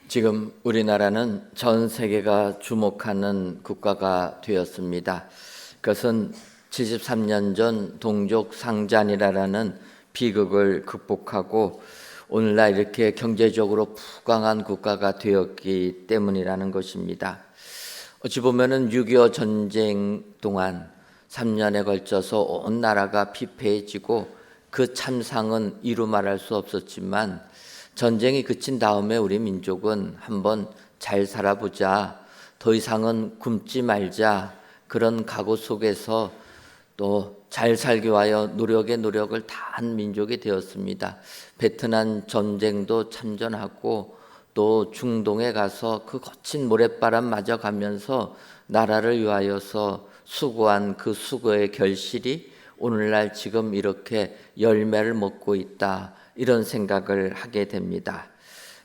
지금 우리나라는 전 세계가 주목하는 국가가 되었습니다. 그것은 73년 전 동족 상잔이라는 비극을 극복하고 오늘날 이렇게 경제적으로 부강한 국가가 되었기 때문이라는 것입니다. 어찌 보면은 6.25 전쟁 동안 3년에 걸쳐서 온 나라가 피폐해지고 그 참상은 이루 말할 수 없었지만 전쟁이 그친 다음에 우리 민족은 한번 잘 살아보자, 더 이상은 굶지 말자, 그런 각오 속에서 또 잘 살기 위하여 노력을 다한 민족이 되었습니다. 베트남 전쟁도 참전하고 또 중동에 가서 그 거친 모래바람 맞아 가면서 나라를 위하여서 수고한 그 수고의 결실이 오늘날 지금 이렇게 열매를 먹고 있다, 이런 생각을 하게 됩니다.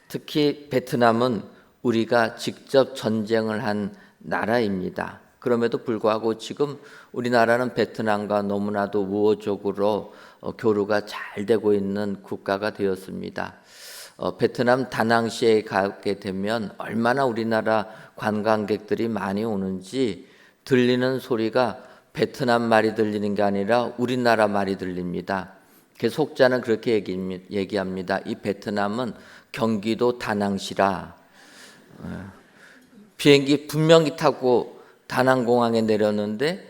특히 베트남은 우리가 직접 전쟁을 한 나라입니다. 그럼에도 불구하고 지금 우리나라는 베트남과 너무나도 우호적으로 교류가 잘 되고 있는 국가가 되었습니다. 베트남 다낭시에 가게 되면 얼마나 우리나라 관광객들이 많이 오는지 들리는 소리가 베트남 말이 들리는 게 아니라 우리나라 말이 들립니다. 그 속자는 그렇게 얘기합니다. 이 베트남은 경기도 다낭시라. 비행기 분명히 타고 다낭공항에 내렸는데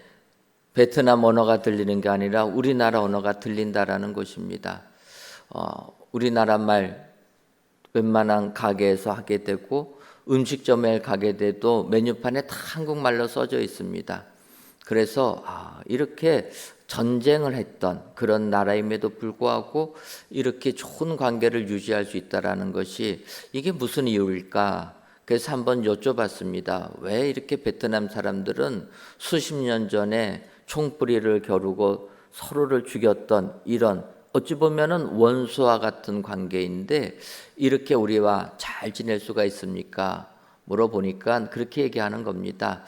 베트남 언어가 들리는 게 아니라 우리나라 언어가 들린다라는 것입니다. 우리나라 말 웬만한 가게에서 하게 되고 음식점에 가게 돼도 메뉴판에 다 한국말로 써져 있습니다. 그래서 이렇게 전쟁을 했던 그런 나라임에도 불구하고 이렇게 좋은 관계를 유지할 수 있다는 것이 이게 무슨 이유일까? 그래서 한번 여쭤봤습니다. 왜 이렇게 베트남 사람들은 수십 년 전에 총뿌리를 겨루고 서로를 죽였던 이런 어찌 보면은 원수와 같은 관계인데 이렇게 우리와 잘 지낼 수가 있습니까? 물어보니까 그렇게 얘기하는 겁니다.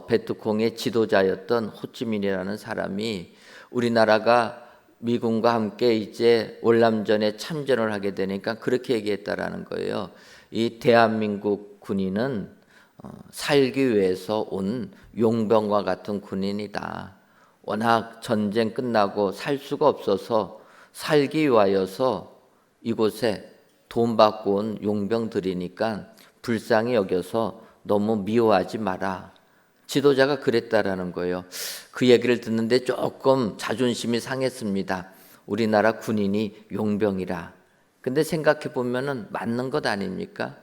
베트콩의 지도자였던 호치민이라는 사람이 우리나라가 미군과 함께 이제 월남전에 참전을 하게 되니까 그렇게 얘기했다라는 거예요. 이 대한민국 군인은 살기 위해서 온 용병과 같은 군인이다. 워낙 전쟁 끝나고 살 수가 없어서 살기 위하여서 이곳에 돈 받고 온 용병들이니까 불쌍히 여겨서 너무 미워하지 마라. 지도자가 그랬다라는 거예요. 그 얘기를 듣는데 조금 자존심이 상했습니다. 우리나라 군인이 용병이라. 근데 생각해 보면은 맞는 것 아닙니까?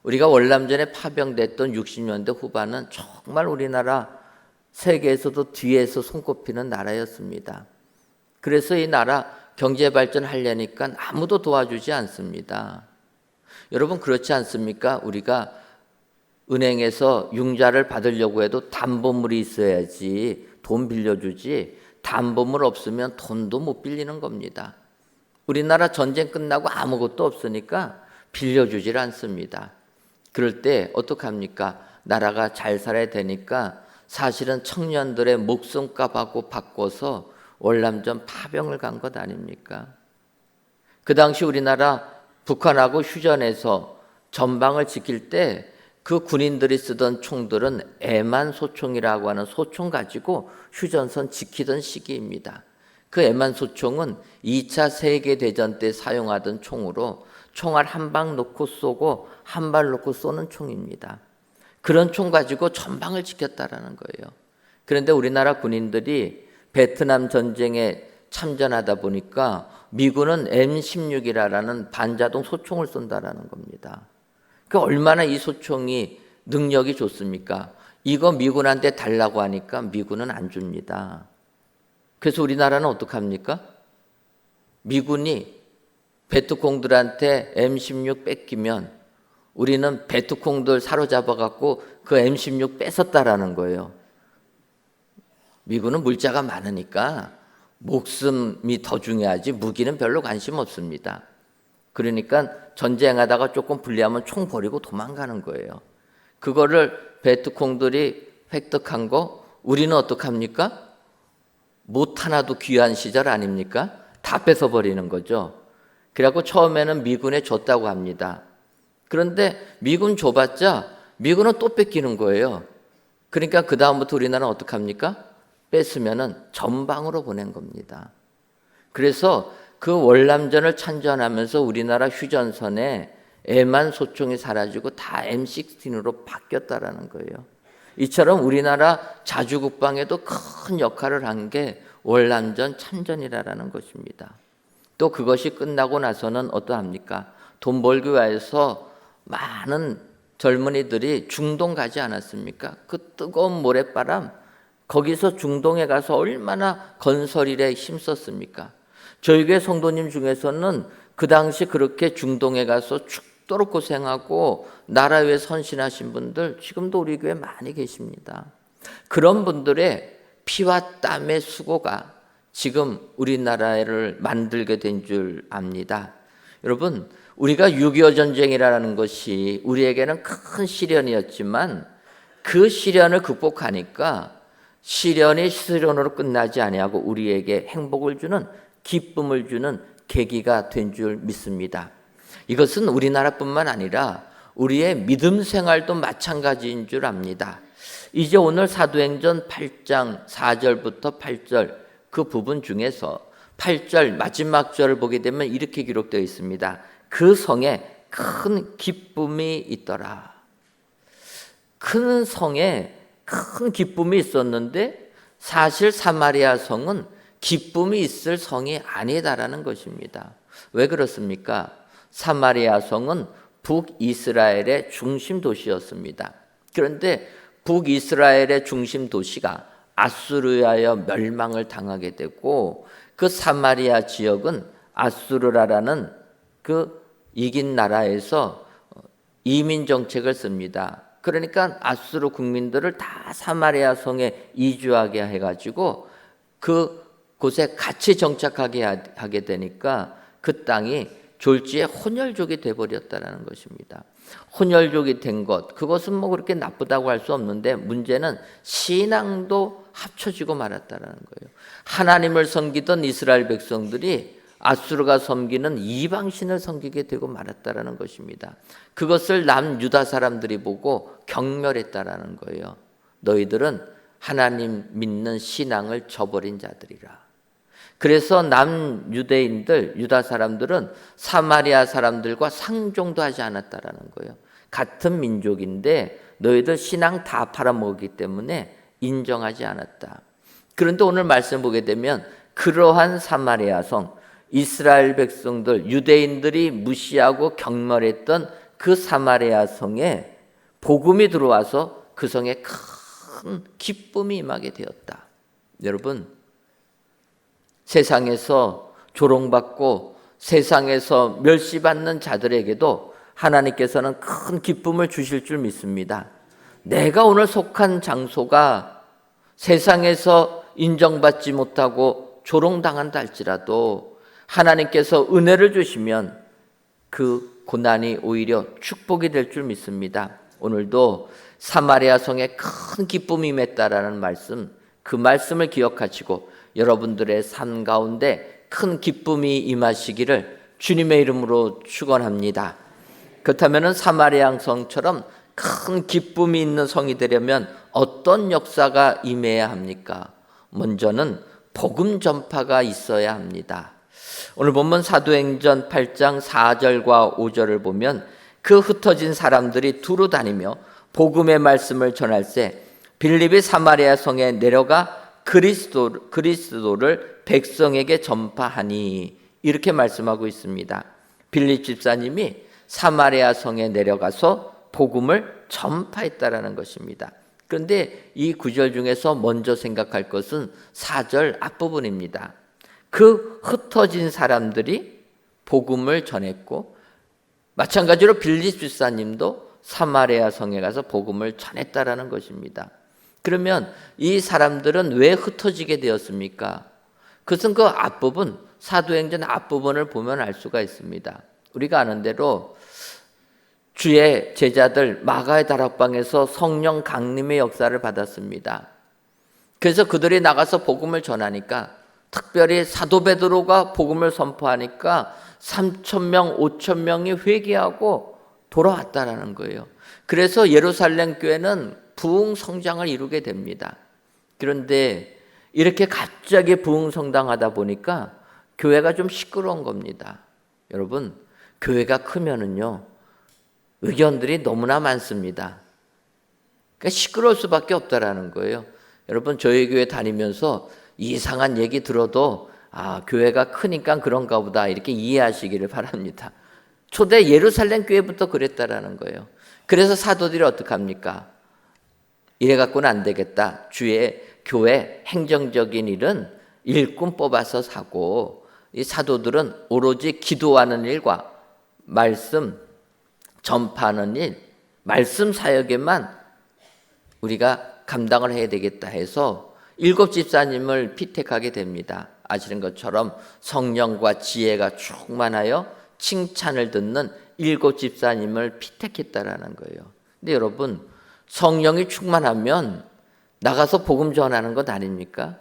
우리가 월남전에 파병됐던 60년대 후반은 정말 우리나라 세계에서도 뒤에서 손꼽히는 나라였습니다. 그래서 이 나라 경제 발전하려니까 아무도 도와주지 않습니다. 여러분 그렇지 않습니까? 우리가 은행에서 융자를 받으려고 해도 담보물이 있어야지 돈 빌려주지, 담보물 없으면 돈도 못 빌리는 겁니다. 우리나라 전쟁 끝나고 아무것도 없으니까 빌려주질 않습니다. 그럴 때 어떡합니까? 나라가 잘 살아야 되니까 사실은 청년들의 목숨값하고 바꿔서 월남전 파병을 간 것 아닙니까? 그 당시 우리나라 북한하고 휴전해서 전방을 지킬 때 그 군인들이 쓰던 총들은 애만소총이라고 하는 소총 가지고 휴전선 지키던 시기입니다. 그 애만소총은 2차 세계대전 때 사용하던 총으로 총알 한 방 놓고 쏘고 한 발 놓고 쏘는 총입니다. 그런 총 가지고 전방을 지켰다라는 거예요. 그런데 우리나라 군인들이 베트남 전쟁에 참전하다 보니까 미군은 M16이라는 반자동 소총을 쏜다라는 겁니다. 그 얼마나 이 소총이 능력이 좋습니까? 이거 미군한테 달라고 하니까 미군은 안 줍니다. 그래서 우리나라는 어떡합니까? 미군이 베트콩들한테 M16 뺏기면 우리는 베트콩들 사로잡아 갖고 그 M16 뺏었다라는 거예요. 미군은 물자가 많으니까 목숨이 더 중요하지 무기는 별로 관심 없습니다. 그러니까 전쟁하다가 조금 불리하면 총 버리고 도망가는 거예요. 그거를 베트콩들이 획득한 거 우리는 어떡합니까? 못 하나도 귀한 시절 아닙니까? 다 뺏어버리는 거죠. 그래갖고 처음에는 미군에 줬다고 합니다. 그런데 미군 줘봤자 미군은 또 뺏기는 거예요. 그러니까 그 다음부터 우리나라는 어떡합니까? 뺐으면은 전방으로 보낸 겁니다. 그래서 그 월남전을 참전하면서 우리나라 휴전선에 애만 소총이 사라지고 다 M16으로 바뀌었다라는 거예요. 이처럼 우리나라 자주국방에도 큰 역할을 한 게 월남전 참전이라는 것입니다. 또 그것이 끝나고 나서는 어떠합니까? 돈 벌기 위해서 많은 젊은이들이 중동 가지 않았습니까? 그 뜨거운 모래바람, 거기서 중동에 가서 얼마나 건설일에 힘썼습니까? 저희 교회 성도님 중에서는 그 당시 그렇게 중동에 가서 죽도록 고생하고 나라 위해 선신하신 분들 지금도 우리 교회에 많이 계십니다. 그런 분들의 피와 땀의 수고가 지금 우리나라를 만들게 된 줄 압니다. 여러분, 우리가 6.25 전쟁이라는 것이 우리에게는 큰 시련이었지만 그 시련을 극복하니까 시련이 시련으로 끝나지 아니하고 우리에게 행복을 주는, 기쁨을 주는 계기가 된 줄 믿습니다. 이것은 우리나라뿐만 아니라 우리의 믿음 생활도 마찬가지인 줄 압니다. 이제 오늘 사도행전 8장 4절부터 8절 그 부분 중에서 8절 마지막 절을 보게 되면 이렇게 기록되어 있습니다. 그 성에 큰 기쁨이 있더라. 큰 성에 큰 기쁨이 있었는데 사실 사마리아 성은 기쁨이 있을 성이 아니다라는 것입니다. 왜 그렇습니까? 사마리아 성은 북이스라엘의 중심 도시였습니다. 그런데 북이스라엘의 중심 도시가 아수르에 멸망을 당하게 되고 그 사마리아 지역은 아수르라는 그 이긴 나라에서 이민 정책을 씁니다. 그러니까 아수르 국민들을 다 사마리아 성에 이주하게 해가지고 그 곳에 같이 정착하게 하게 되니까 그 땅이 졸지에 혼혈족이 돼버렸다는 것입니다. 혼혈족이 된 것, 그것은 뭐 그렇게 나쁘다고 할 수 없는데 문제는 신앙도 합쳐지고 말았다는 거예요. 하나님을 섬기던 이스라엘 백성들이 아수르가 섬기는 이방신을 섬기게 되고 말았다는 것입니다. 그것을 남유다 사람들이 보고 경멸했다는 거예요. 너희들은 하나님 믿는 신앙을 저버린 자들이라. 그래서 남유대인들, 유다 사람들은 사마리아 사람들과 상종도 하지 않았다라는 거예요. 같은 민족인데 너희들 신앙 다 팔아먹기 때문에 인정하지 않았다. 그런데 오늘 말씀 보게 되면 그러한 사마리아 성, 이스라엘 백성들, 유대인들이 무시하고 경멸했던 그 사마리아 성에 복음이 들어와서 그 성에 큰 기쁨이 임하게 되었다. 여러분, 세상에서 조롱받고 세상에서 멸시받는 자들에게도 하나님께서는 큰 기쁨을 주실 줄 믿습니다. 내가 오늘 속한 장소가 세상에서 인정받지 못하고 조롱당한다 할지라도 하나님께서 은혜를 주시면 그 고난이 오히려 축복이 될 줄 믿습니다. 오늘도 사마리아 성에 큰 기쁨이 임했다라는 말씀, 그 말씀을 기억하시고 여러분들의 삶 가운데 큰 기쁨이 임하시기를 주님의 이름으로 축원합니다. 그렇다면 사마리아 성처럼 큰 기쁨이 있는 성이 되려면 어떤 역사가 임해야 합니까? 먼저는 복음 전파가 있어야 합니다. 오늘 본문 사도행전 8장 4절과 5절을 보면 그 흩어진 사람들이 두루 다니며 복음의 말씀을 전할 때 빌립이 사마리아 성에 내려가 그리스도를 백성에게 전파하니 이렇게 말씀하고 있습니다. 빌립 집사님이 사마리아 성에 내려가서 복음을 전파했다라는 것입니다. 그런데 이 구절 중에서 먼저 생각할 것은 4절 앞부분입니다. 그 흩어진 사람들이 복음을 전했고 마찬가지로 빌립 집사님도 사마리아 성에 가서 복음을 전했다라는 것입니다. 그러면 이 사람들은 왜 흩어지게 되었습니까? 그것은 그 앞부분, 사도행전 앞부분을 보면 알 수가 있습니다. 우리가 아는 대로 주의 제자들 마가의 다락방에서 성령 강림의 역사를 받았습니다. 그래서 그들이 나가서 복음을 전하니까 특별히 사도 베드로가 복음을 선포하니까 3,000명, 5,000명이 회개하고 돌아왔다라는 거예요. 그래서 예루살렘 교회는 부흥 성장을 이루게 됩니다. 그런데 이렇게 갑자기 부흥 성장하다 보니까 교회가 좀 시끄러운 겁니다. 여러분, 교회가 크면은요, 의견들이 너무나 많습니다. 그러니까 시끄러울 수밖에 없다라는 거예요. 여러분, 저희 교회 다니면서 이상한 얘기 들어도 교회가 크니까 그런가 보다 이렇게 이해하시기를 바랍니다. 초대 예루살렘 교회부터 그랬다라는 거예요. 그래서 사도들이 어떻게 합니까? 이래 갖고는 안 되겠다. 주의 교회 행정적인 일은 일꾼 뽑아서 사고, 이 사도들은 오로지 기도하는 일과 말씀 전파하는 일, 말씀 사역에만 우리가 감당을 해야 되겠다 해서 7 집사님을 피택하게 됩니다. 아시는 것처럼 성령과 지혜가 충만하여 칭찬을 듣는 7 집사님을 피택했다라는 거예요. 근데 여러분, 성령이 충만하면 나가서 복음 전하는 것 아닙니까?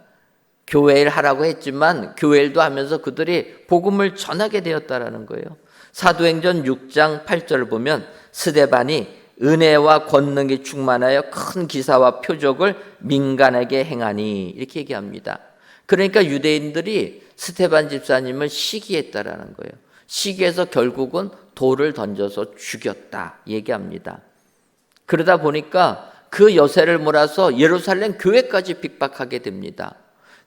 교회 일 하라고 했지만 교회 일도 하면서 그들이 복음을 전하게 되었다라는 거예요. 사도행전 6장 8절을 보면 스데반이 은혜와 권능이 충만하여 큰 기사와 표적을 민간에게 행하니 이렇게 얘기합니다. 그러니까 유대인들이 스데반 집사님을 시기했다라는 거예요. 시기해서 결국은 돌을 던져서 죽였다 얘기합니다. 그러다 보니까 그 여세를 몰아서 예루살렘 교회까지 핍박하게 됩니다.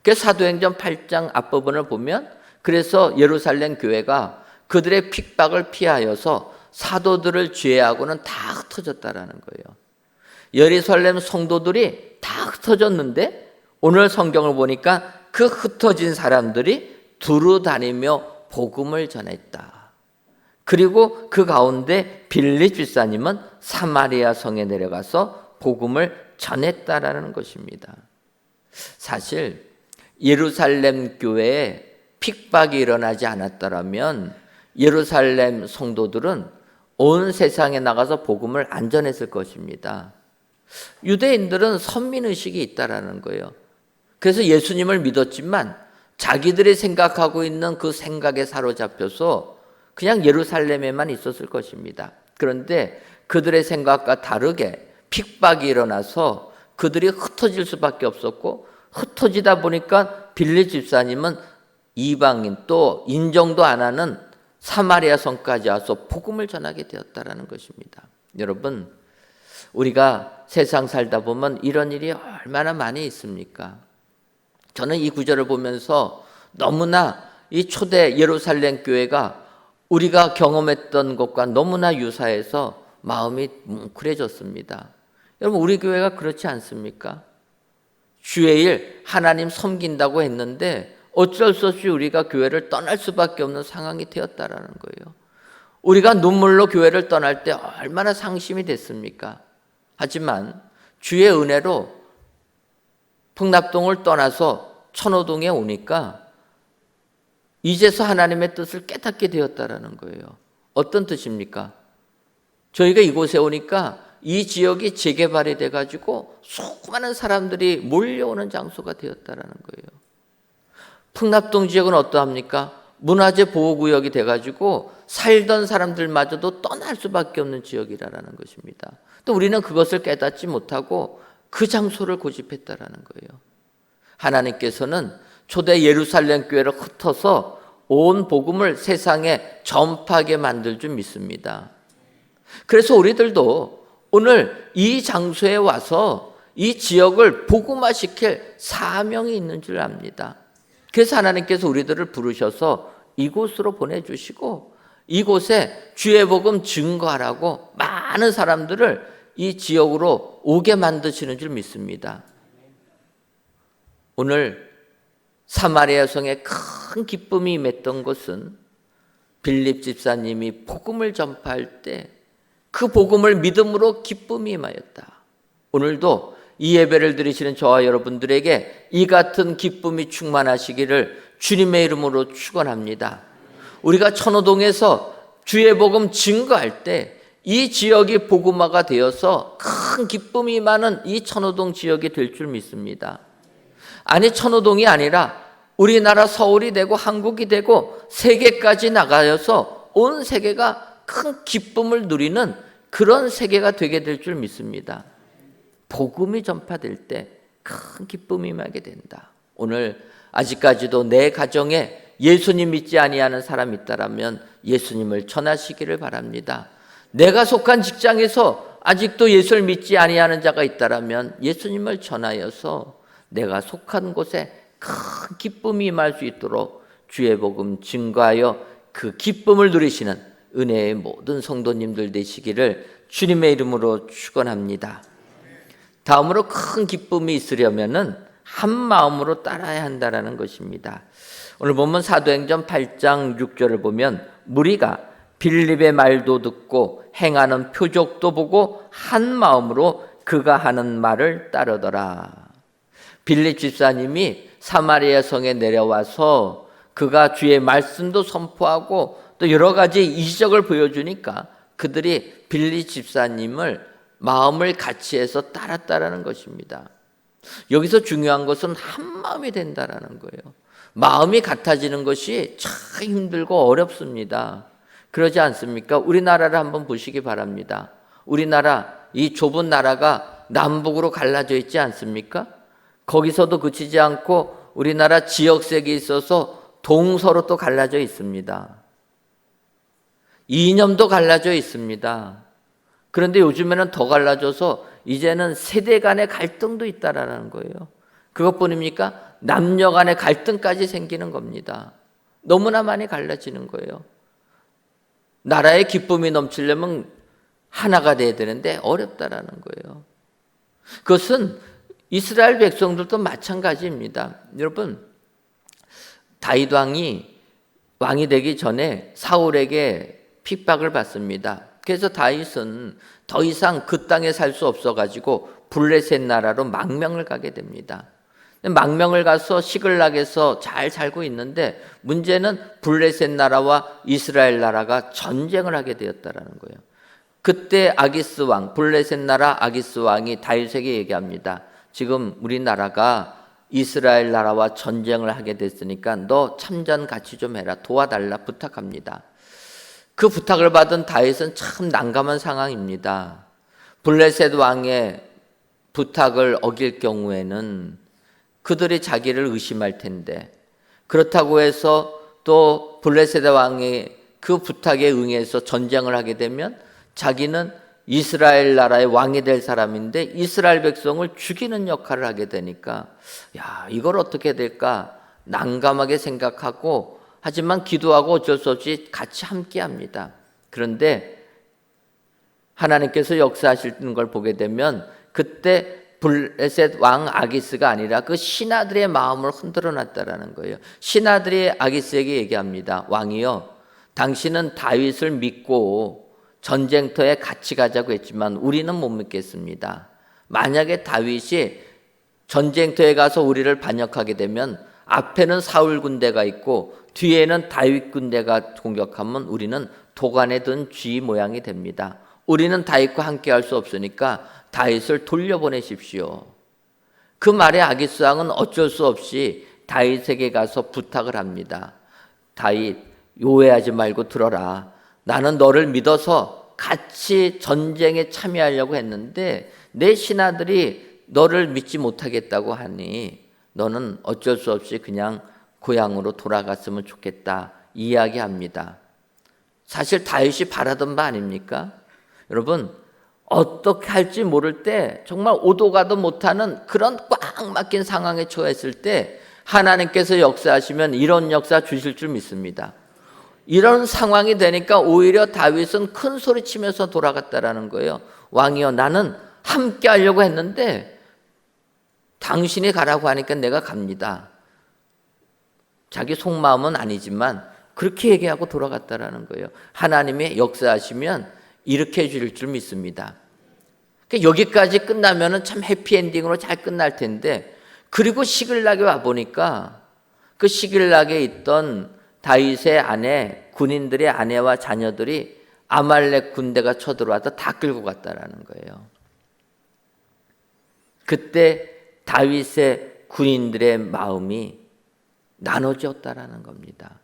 그래서 사도행전 8장 앞부분을 보면 그래서 예루살렘 교회가 그들의 핍박을 피하여서 사도들을 제외하고는 다 흩어졌다라는 거예요. 예루살렘 성도들이 다 흩어졌는데 오늘 성경을 보니까 그 흩어진 사람들이 두루 다니며 복음을 전했다. 그리고 그 가운데 빌립 집사님은 사마리아 성에 내려가서 복음을 전했다라는 것입니다. 사실 예루살렘 교회에 핍박이 일어나지 않았더라면 예루살렘 성도들은 온 세상에 나가서 복음을 안 전했을 것입니다. 유대인들은 선민의식이 있다라는 거예요. 그래서 예수님을 믿었지만 자기들이 생각하고 있는 그 생각에 사로잡혀서 그냥 예루살렘에만 있었을 것입니다. 그런데 그들의 생각과 다르게 핍박이 일어나서 그들이 흩어질 수밖에 없었고 흩어지다 보니까 빌립 집사님은 이방인 또 인정도 안 하는 사마리아 성까지 와서 복음을 전하게 되었다라는 것입니다. 여러분, 우리가 세상 살다 보면 이런 일이 얼마나 많이 있습니까? 저는 이 구절을 보면서 너무나 이 초대 예루살렘 교회가 우리가 경험했던 것과 너무나 유사해서 마음이 뭉클해졌습니다. 여러분, 우리 교회가 그렇지 않습니까? 주의 일 하나님 섬긴다고 했는데 어쩔 수 없이 우리가 교회를 떠날 수밖에 없는 상황이 되었다라는 거예요. 우리가 눈물로 교회를 떠날 때 얼마나 상심이 됐습니까? 하지만 주의 은혜로 풍납동을 떠나서 천호동에 오니까 이제서 하나님의 뜻을 깨닫게 되었다라는 거예요. 어떤 뜻입니까? 저희가 이곳에 오니까 이 지역이 재개발이 돼가지고 수많은 사람들이 몰려오는 장소가 되었다라는 거예요. 풍납동 지역은 어떠합니까? 문화재 보호구역이 돼가지고 살던 사람들마저도 떠날 수밖에 없는 지역이라는 것입니다. 또 우리는 그것을 깨닫지 못하고 그 장소를 고집했다라는 거예요. 하나님께서는 초대 예루살렘 교회를 흩어서 온 복음을 세상에 전파하게 만들 줄 믿습니다. 그래서 우리들도 오늘 이 장소에 와서 이 지역을 복음화시킬 사명이 있는 줄 압니다. 그래서 하나님께서 우리들을 부르셔서 이곳으로 보내주시고 이곳에 주의 복음 증거하라고 많은 사람들을 이 지역으로 오게 만드시는 줄 믿습니다. 오늘 사마리아 성에 큰 기쁨이 임했던 것은 빌립 집사님이 복음을 전파할 때 그 복음을 믿음으로 기쁨이 임하였다. 오늘도 이 예배를 드리시는 저와 여러분들에게 이 같은 기쁨이 충만하시기를 주님의 이름으로 축원합니다. 우리가 천호동에서 주의 복음 증거할 때 이 지역이 복음화가 되어서 큰 기쁨이 많은 이 천호동 지역이 될 줄 믿습니다. 아니, 천호동이 아니라 우리나라 서울이 되고 한국이 되고 세계까지 나가서 온 세계가 큰 기쁨을 누리는 그런 세계가 되게 될 줄 믿습니다. 복음이 전파될 때 큰 기쁨이 임하게 된다. 오늘 아직까지도 내 가정에 예수님 믿지 아니하는 사람이 있다라면 예수님을 전하시기를 바랍니다. 내가 속한 직장에서 아직도 예수를 믿지 아니하는 자가 있다라면 예수님을 전하여서 내가 속한 곳에 큰 기쁨이 임할 수 있도록 주의 복음 증거하여 그 기쁨을 누리시는 은혜의 모든 성도님들 되시기를 주님의 이름으로 축원합니다. 다음으로 큰 기쁨이 있으려면은 한 마음으로 따라야 한다라는 것입니다. 오늘 보면 사도행전 8장 6절을 보면 무리가 빌립의 말도 듣고 행하는 표적도 보고 한 마음으로 그가 하는 말을 따르더라. 빌립 집사님이 사마리아 성에 내려와서 그가 주의 말씀도 선포하고 또 여러 가지 이적을 보여주니까 그들이 빌립 집사님을 마음을 같이 해서 따랐다라는 것입니다. 여기서 중요한 것은 한 마음이 된다라는 거예요. 마음이 같아지는 것이 참 힘들고 어렵습니다. 그러지 않습니까? 우리나라를 한번 보시기 바랍니다. 우리나라, 이 좁은 나라가 남북으로 갈라져 있지 않습니까? 거기서도 그치지 않고 우리나라 지역색이 있어서 동서로 또 갈라져 있습니다. 이념도 갈라져 있습니다. 그런데 요즘에는 더 갈라져서 이제는 세대 간의 갈등도 있다라는 거예요. 그것뿐입니까? 남녀 간의 갈등까지 생기는 겁니다. 너무나 많이 갈라지는 거예요. 나라의 기쁨이 넘치려면 하나가 돼야 되는데 어렵다라는 거예요. 그것은 이스라엘 백성들도 마찬가지입니다. 여러분, 다윗 왕이 되기 전에 사울에게 핍박을 받습니다. 그래서 다윗은 더 이상 그 땅에 살 수 없어가지고 블레셋 나라로 망명을 가게 됩니다. 망명을 가서 시글락에서 잘 살고 있는데 문제는 블레셋 나라와 이스라엘 나라가 전쟁을 하게 되었다라는 거예요. 그때 아기스 왕, 블레셋 나라 아기스 왕이 다윗에게 얘기합니다. 지금 우리나라가 이스라엘 나라와 전쟁을 하게 됐으니까 너 참전 같이 좀 해라. 도와달라 부탁합니다. 그 부탁을 받은 다윗은 참 난감한 상황입니다. 블레셋 왕의 부탁을 어길 경우에는 그들이 자기를 의심할 텐데, 그렇다고 해서 또 블레셋 왕의 그 부탁에 응해서 전쟁을 하게 되면 자기는 이스라엘 나라의 왕이 될 사람인데 이스라엘 백성을 죽이는 역할을 하게 되니까 이걸 어떻게 될까 난감하게 생각하고, 하지만 기도하고 어쩔 수 없이 같이 함께합니다. 그런데 하나님께서 역사하시는 걸 보게 되면 그때 블레셋 왕 아기스가 아니라 그 신하들의 마음을 흔들어 놨다라는 거예요. 신하들이 아기스에게 얘기합니다. 왕이여, 당신은 다윗을 믿고 전쟁터에 같이 가자고 했지만 우리는 못 믿겠습니다. 만약에 다윗이 전쟁터에 가서 우리를 반역하게 되면 앞에는 사울 군대가 있고 뒤에는 다윗 군대가 공격하면 우리는 도간에 든 쥐 모양이 됩니다. 우리는 다윗과 함께 할 수 없으니까 다윗을 돌려보내십시오. 그 말에 아기스 왕은 어쩔 수 없이 다윗에게 가서 부탁을 합니다. 다윗, 오해하지 말고 들어라. 나는 너를 믿어서 같이 전쟁에 참여하려고 했는데 내 신하들이 너를 믿지 못하겠다고 하니 너는 어쩔 수 없이 그냥 고향으로 돌아갔으면 좋겠다 이야기합니다. 사실 다윗이 바라던 바 아닙니까? 여러분, 어떻게 할지 모를 때 정말 오도 가도 못하는 그런 꽉 막힌 상황에 처했을 때 하나님께서 역사하시면 이런 역사 주실 줄 믿습니다. 이런 상황이 되니까 오히려 다윗은 큰 소리 치면서 돌아갔다라는 거예요. 왕이여, 나는 함께 하려고 했는데 당신이 가라고 하니까 내가 갑니다. 자기 속마음은 아니지만 그렇게 얘기하고 돌아갔다라는 거예요. 하나님의 역사하시면 이렇게 해줄 줄 믿습니다. 그러니까 여기까지 끝나면 참 해피엔딩으로 잘 끝날 텐데, 그리고 시글락에 와보니까 그 시글락에 있던 다윗의 아내, 군인들의 아내와 자녀들이 아말렉 군대가 쳐들어와서 다 끌고 갔다라는 거예요. 그때 다윗의 군인들의 마음이 나눠졌다라는 겁니다.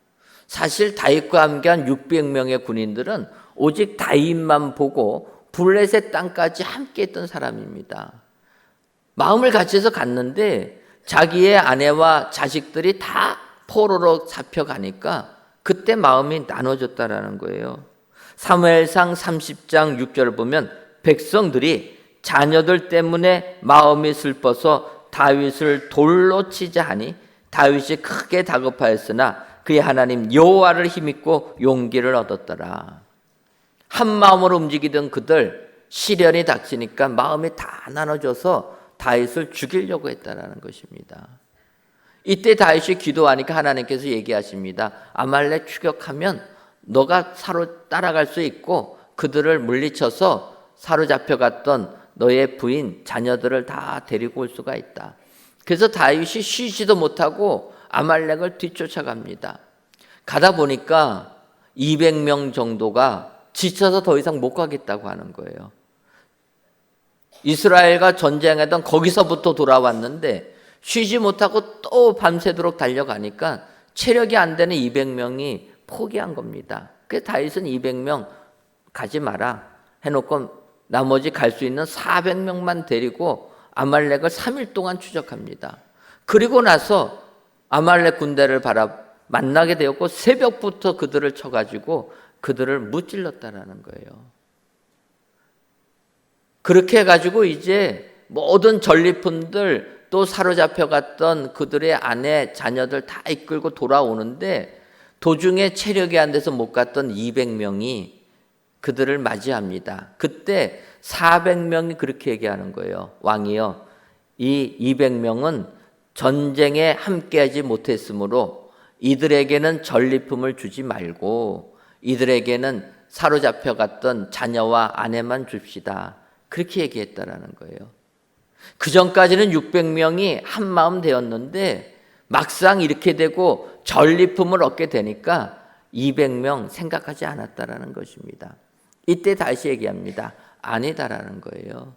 사실 다윗과 함께한 600명의 군인들은 오직 다윗만 보고 블레셋 땅까지 함께 했던 사람입니다. 마음을 같이해서 갔는데 자기의 아내와 자식들이 다 포로로 잡혀가니까 그때 마음이 나눠졌다라는 거예요. 사무엘상 30장 6절을 보면 백성들이 자녀들 때문에 마음이 슬퍼서 다윗을 돌로 치자 하니 다윗이 크게 다급하였으나 그의 하나님 여호와를 힘입고 용기를 얻었더라. 한 마음으로 움직이던 그들 시련이 닥치니까 마음이 다 나눠져서 다윗을 죽이려고 했다라는 것입니다. 이때 다윗이 기도하니까 하나님께서 얘기하십니다. 아말렉 추격하면 너가 따라갈 수 있고 그들을 물리쳐서 사로잡혀갔던 너의 부인, 자녀들을 다 데리고 올 수가 있다. 그래서 다윗이 쉬지도 못하고 아말렉을 뒤쫓아갑니다. 가다 보니까 200명 정도가 지쳐서 더 이상 못 가겠다고 하는 거예요. 이스라엘과 전쟁하던 거기서부터 돌아왔는데 쉬지 못하고 또 밤새도록 달려가니까 체력이 안 되는 200명이 포기한 겁니다. 그래서 다윗은 200명 가지 마라 해놓고 나머지 갈 수 있는 400명만 데리고 아말렉을 3일 동안 추적합니다. 그리고 나서 아말렉 군대를 만나게 되었고 새벽부터 그들을 쳐가지고 그들을 무찔렀다라는 거예요. 그렇게 해가지고 이제 모든 전리품들 또 사로잡혀갔던 그들의 아내, 자녀들 다 이끌고 돌아오는데 도중에 체력이 안 돼서 못 갔던 200명이 그들을 맞이합니다. 그때 400명이 그렇게 얘기하는 거예요. 왕이여, 이 200명은 전쟁에 함께하지 못했으므로 이들에게는 전리품을 주지 말고 이들에게는 사로잡혀갔던 자녀와 아내만 줍시다. 그렇게 얘기했다라는 거예요. 그 전까지는 600명이 한마음 되었는데 막상 이렇게 되고 전리품을 얻게 되니까 200명 생각하지 않았다라는 것입니다. 이때 다시 얘기합니다. 아니다라는 거예요.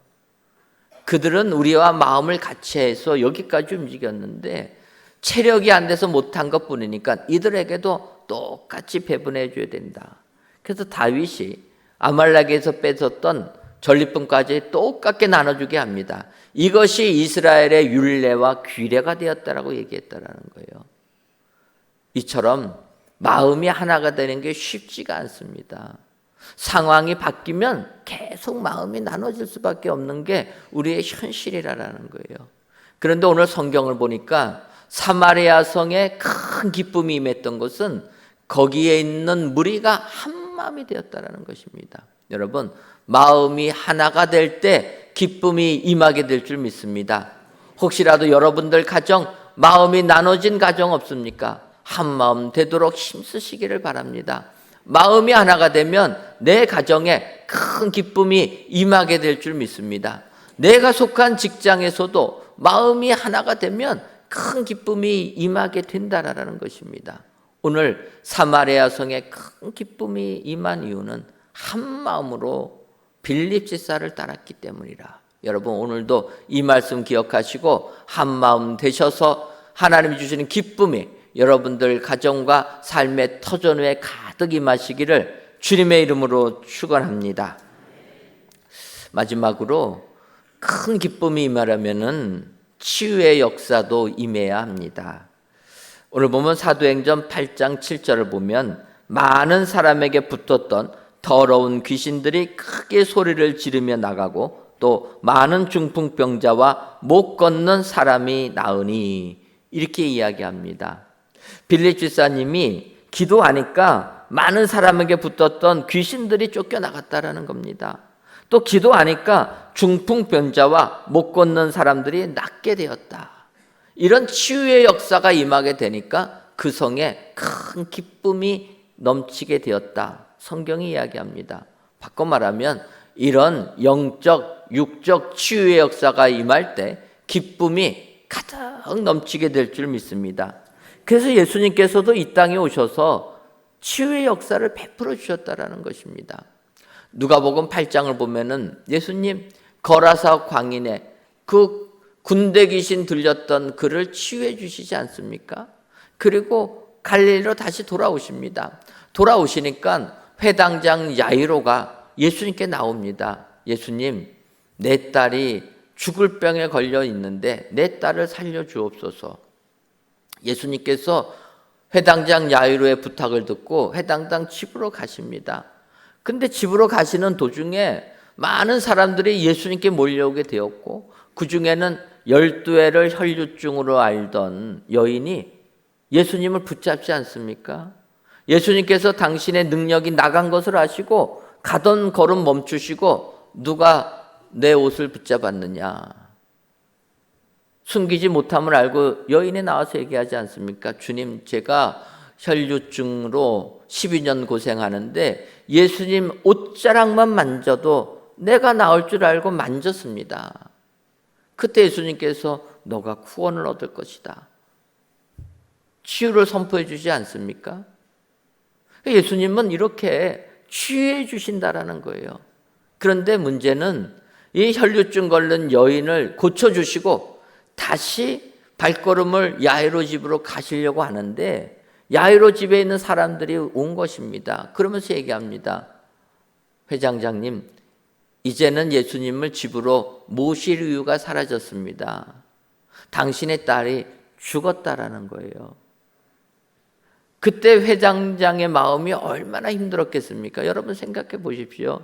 그들은 우리와 마음을 같이 해서 여기까지 움직였는데 체력이 안 돼서 못한 것뿐이니까 이들에게도 똑같이 배분해 줘야 된다. 그래서 다윗이 아말렉에서 뺏었던 전리품까지 똑같게 나눠주게 합니다. 이것이 이스라엘의 율례와 규례가 되었다라고 얘기했다라는 거예요. 이처럼 마음이 하나가 되는 게 쉽지가 않습니다. 상황이 바뀌면 계속 마음이 나눠질 수밖에 없는 게 우리의 현실이라는 거예요. 그런데 오늘 성경을 보니까 사마리아 성에 큰 기쁨이 임했던 것은 거기에 있는 무리가 한 마음이 되었다라는 것입니다. 여러분, 마음이 하나가 될 때 기쁨이 임하게 될 줄 믿습니다. 혹시라도 여러분들 가정 마음이 나눠진 가정 없습니까? 한 마음 되도록 힘쓰시기를 바랍니다. 마음이 하나가 되면 내 가정에 큰 기쁨이 임하게 될 줄 믿습니다. 내가 속한 직장에서도 마음이 하나가 되면 큰 기쁨이 임하게 된다라는 것입니다. 오늘 사마리아 성에 큰 기쁨이 임한 이유는 한 마음으로 빌립 집사를 따랐기 때문이라. 여러분, 오늘도 이 말씀 기억하시고 한 마음 되셔서 하나님이 주시는 기쁨이 여러분들 가정과 삶의 터전에 가득 임하시기를 주님의 이름으로 축원합니다. 마지막으로 큰 기쁨이 임하려면은 치유의 역사도 임해야 합니다. 오늘 보면 사도행전 8장 7절을 보면 많은 사람에게 붙었던 더러운 귀신들이 크게 소리를 지르며 나가고 또 많은 중풍병자와 못 걷는 사람이 나으니 이렇게 이야기합니다. 빌립 집사님이 기도하니까 많은 사람에게 붙었던 귀신들이 쫓겨나갔다라는 겁니다. 또 기도하니까 중풍병자와 못 걷는 사람들이 낫게 되었다. 이런 치유의 역사가 임하게 되니까 그 성에 큰 기쁨이 넘치게 되었다. 성경이 이야기합니다. 바꿔 말하면 이런 영적, 육적 치유의 역사가 임할 때 기쁨이 가득 넘치게 될 줄 믿습니다. 그래서 예수님께서도 이 땅에 오셔서 치유의 역사를 베풀어 주셨다라는 것입니다. 누가복음 8장을 보면은 예수님 거라사 광인의 그 군대 귀신 들렸던 그를 치유해 주시지 않습니까? 그리고 갈릴리로 다시 돌아오십니다. 돌아오시니까 회당장 야이로가 예수님께 나옵니다. 예수님, 내 딸이 죽을 병에 걸려 있는데 내 딸을 살려주옵소서. 예수님께서 회당장 야이로의 부탁을 듣고 회당장 집으로 가십니다. 근데 집으로 가시는 도중에 많은 사람들이 예수님께 몰려오게 되었고, 그 중에는 12회를 혈류증으로 알던 여인이 예수님을 붙잡지 않습니까? 예수님께서 당신의 능력이 나간 것을 아시고 가던 걸음 멈추시고 누가 내 옷을 붙잡았느냐? 숨기지 못함을 알고 여인이 나와서 얘기하지 않습니까? 주님, 제가 혈류증으로 12년 고생하는데 예수님 옷자락만 만져도 내가 나을 줄 알고 만졌습니다. 그때 예수님께서 너가 구원을 얻을 것이다, 치유를 선포해 주지 않습니까? 예수님은 이렇게 치유해 주신다라는 거예요. 그런데 문제는 이 혈류증 걸린 여인을 고쳐주시고 다시 발걸음을 야이로 집으로 가시려고 하는데 야이로 집에 있는 사람들이 온 것입니다. 그러면서 얘기합니다. 회장장님, 이제는 예수님을 집으로 모실 이유가 사라졌습니다. 당신의 딸이 죽었다라는 거예요. 그때 회장장의 마음이 얼마나 힘들었겠습니까? 여러분 생각해 보십시오.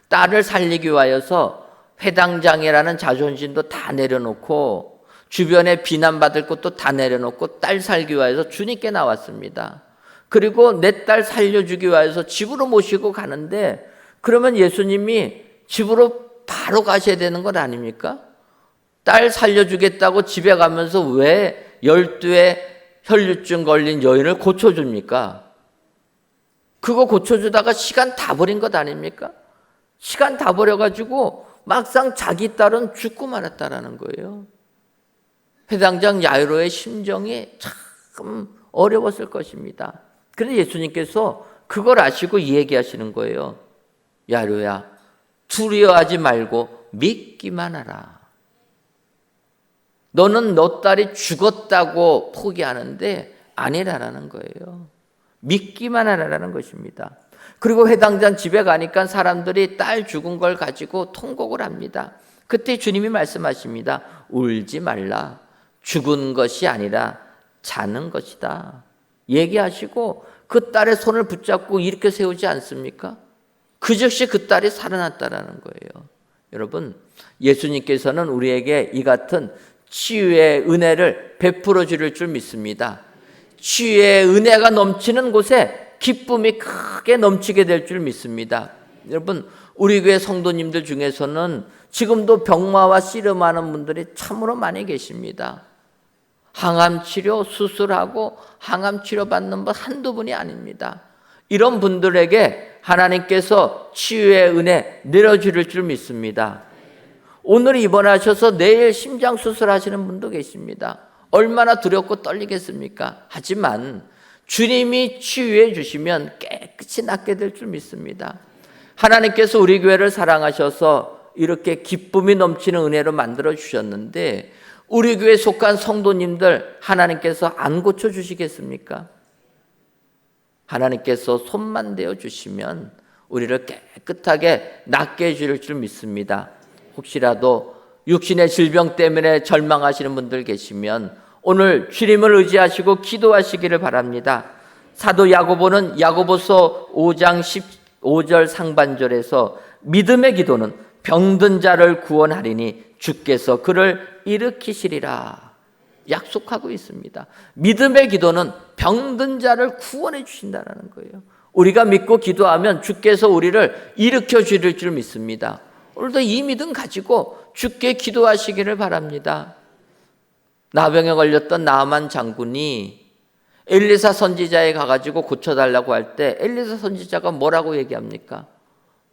딸을 살리기 위하여서 회당장이라는 자존심도 다 내려놓고 주변에 비난받을 것도 다 내려놓고 딸 살기 위해서 주님께 나왔습니다. 그리고 내 딸 살려주기 위해서 집으로 모시고 가는데, 그러면 예수님이 집으로 바로 가셔야 되는 것 아닙니까? 딸 살려주겠다고 집에 가면서 왜 12회 혈류증 걸린 여인을 고쳐줍니까? 그거 고쳐주다가 시간 다 버린 것 아닙니까? 시간 다 버려가지고 막상 자기 딸은 죽고 말았다라는 거예요. 회당장 야이로의 심정이 참 어려웠을 것입니다. 그런데 예수님께서 그걸 아시고 이 얘기하시는 거예요. 야이로야, 두려워하지 말고 믿기만 하라. 너는 너 딸이 죽었다고 포기하는데 아니라는 거예요. 믿기만 하라는 것입니다. 그리고 회당장 집에 가니까 사람들이 딸 죽은 걸 가지고 통곡을 합니다. 그때 주님이 말씀하십니다. 울지 말라. 죽은 것이 아니라 자는 것이다. 얘기하시고 그 딸의 손을 붙잡고 일으켜 세우지 않습니까? 그 즉시 그 딸이 살아났다라는 거예요. 여러분, 예수님께서는 우리에게 이 같은 치유의 은혜를 베풀어 주실 줄 믿습니다. 치유의 은혜가 넘치는 곳에 기쁨이 크게 넘치게 될 줄 믿습니다. 여러분, 우리 교회 성도님들 중에서는 지금도 병마와 씨름하는 분들이 참으로 많이 계십니다. 항암 치료 수술하고 항암 치료 받는 분 한두 분이 아닙니다. 이런 분들에게 하나님께서 치유의 은혜 내려주실 줄 믿습니다. 오늘 입원하셔서 내일 심장 수술하시는 분도 계십니다. 얼마나 두렵고 떨리겠습니까? 하지만 주님이 치유해 주시면 깨끗이 낫게 될 줄 믿습니다. 하나님께서 우리 교회를 사랑하셔서 이렇게 기쁨이 넘치는 은혜로 만들어 주셨는데, 우리 교회에 속한 성도님들 하나님께서 안 고쳐주시겠습니까? 하나님께서 손만 대어 주시면 우리를 깨끗하게 낫게 해줄 줄 믿습니다. 혹시라도 육신의 질병 때문에 절망하시는 분들 계시면 오늘 주님을 의지하시고 기도하시기를 바랍니다. 사도 야고보는 야고보서 5장 15절 상반절에서 믿음의 기도는 병든 자를 구원하리니 주께서 그를 일으키시리라 약속하고 있습니다. 믿음의 기도는 병든 자를 구원해 주신다는 거예요. 우리가 믿고 기도하면 주께서 우리를 일으켜 주실 줄 믿습니다. 오늘도 이 믿음 가지고 주께 기도하시기를 바랍니다. 나병에 걸렸던 나아만 장군이 엘리사 선지자에 가가지고 고쳐달라고 할 때 엘리사 선지자가 뭐라고 얘기합니까?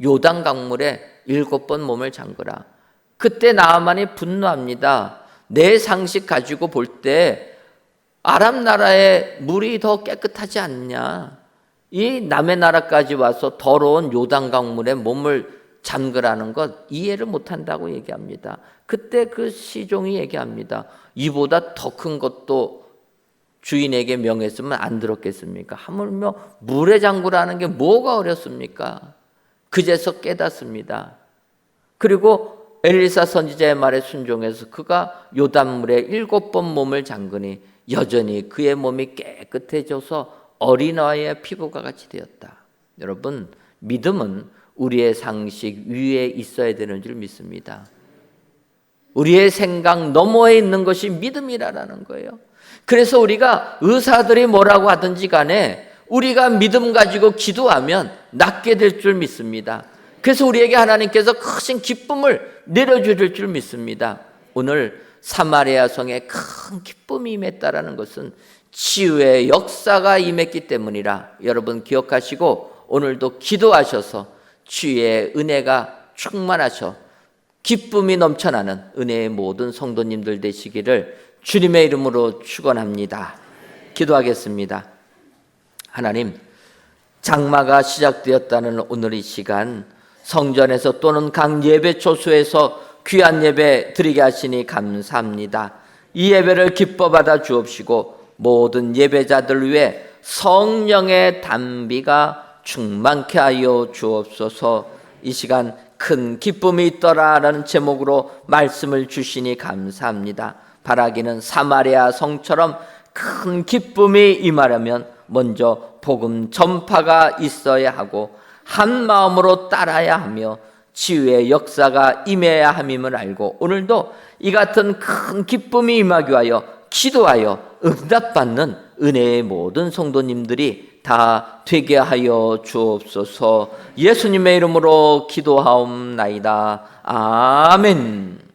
요단 강물에 7번 몸을 잠그라. 그때 나아만이 분노합니다. 내 상식 가지고 볼 때 아람 나라의 물이 더 깨끗하지 않냐? 이 남의 나라까지 와서 더러운 요단 강물에 몸을 잠그라는 것 이해를 못한다고 얘기합니다. 그때 그 시종이 얘기합니다. 이보다 더 큰 것도 주인에게 명했으면 안 들었겠습니까? 하물며 물의 장구라는 게 뭐가 어렵습니까? 그제서 깨닫습니다. 그리고 엘리사 선지자의 말에 순종해서 그가 요단물에 7번 몸을 잠그니 여전히 그의 몸이 깨끗해져서 어린아이의 피부가 같이 되었다. 여러분, 믿음은 우리의 상식 위에 있어야 되는 줄 믿습니다. 우리의 생각 너머에 있는 것이 믿음이라는 거예요. 그래서 우리가 의사들이 뭐라고 하든지 간에 우리가 믿음 가지고 기도하면 낫게 될 줄 믿습니다. 그래서 우리에게 하나님께서 크신 기쁨을 내려주실 줄 믿습니다. 오늘 사마리아 성에 큰 기쁨이 임했다라는 것은 치유의 역사가 임했기 때문이라 여러분 기억하시고 오늘도 기도하셔서 치유의 은혜가 충만하셔 기쁨이 넘쳐나는 은혜의 모든 성도님들 되시기를 주님의 이름으로 축원합니다. 기도하겠습니다. 하나님, 장마가 시작되었다는 오늘 이 시간 성전에서 또는 각 예배 초소에서 귀한 예배 드리게 하시니 감사합니다. 이 예배를 기뻐 받아 주옵시고 모든 예배자들 위해 성령의 단비가 충만케 하여 주옵소서. 이 시간 큰 기쁨이 있더라라는 제목으로 말씀을 주시니 감사합니다. 바라기는 사마리아 성처럼 큰 기쁨이 임하려면 먼저 복음 전파가 있어야 하고 한 마음으로 따라야 하며 치유의 역사가 임해야 함임을 알고 오늘도 이 같은 큰 기쁨이 임하기 위하여 기도하여 응답받는 은혜의 모든 성도님들이 다 되게 하여 주옵소서. 예수님의 이름으로 기도하옵나이다. 아멘.